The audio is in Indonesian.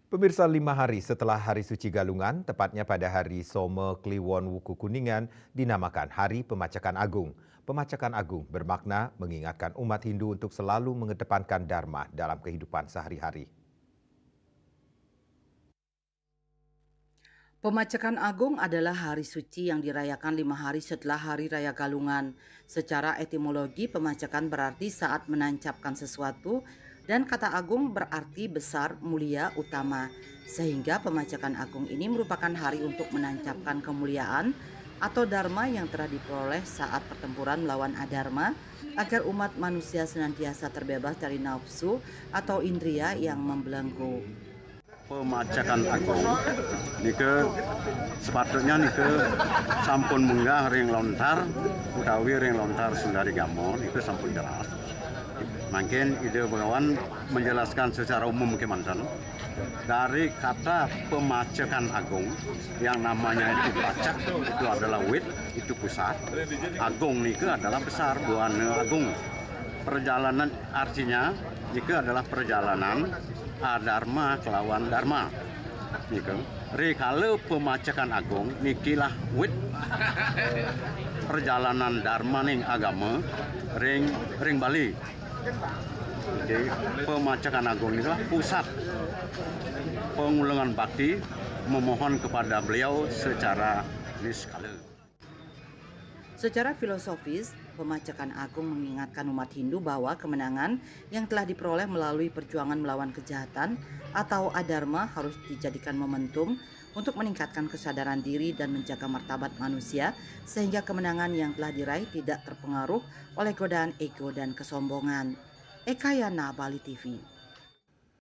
Pemirsa, 5 hari setelah Hari Suci Galungan, tepatnya pada hari Soma Kliwon Wuku Kuningan, dinamakan Hari Pemacakan Agung. Pemacakan Agung bermakna mengingatkan umat Hindu untuk selalu mengedepankan Dharma dalam kehidupan sehari-hari. Pemacakan Agung adalah hari suci yang dirayakan 5 hari setelah Hari Raya Galungan. Secara etimologi, pemacakan berarti saat menancapkan sesuatu dan kata agung berarti besar, mulia, utama. Sehingga pemacakan agung ini merupakan hari untuk menancapkan kemuliaan atau dharma yang telah diperoleh saat pertempuran melawan adharma agar umat manusia senantiasa terbebas dari nafsu atau indria yang membelenggu. Pemacakan agung nike sepatutnya nike sampun munggah ring lontar utawi ring lontar Sundari Gamo nike sampun jelas. Mungkin ide Begawan menjelaskan secara umum kemantan dari kata pemacakan agung yang namanya itu pacak itu adalah wit, itu pusat, agung nike adalah besar, buana agung. Perjalanan artinya nike adalah perjalanan adharma kelawan dharma. Nike rekala pemacakan agung nikilah wit perjalanan dharma ning agama ring Bali. Jadi pemacakan agung inilah pusat pengulangan bakti memohon kepada beliau secara niskala. Secara filosofis, pemacakan agung mengingatkan umat Hindu bahwa kemenangan yang telah diperoleh melalui perjuangan melawan kejahatan atau adharma harus dijadikan momentum untuk meningkatkan kesadaran diri dan menjaga martabat manusia sehingga kemenangan yang telah diraih tidak terpengaruh oleh godaan ego dan kesombongan. Eka Yana, Bali TV.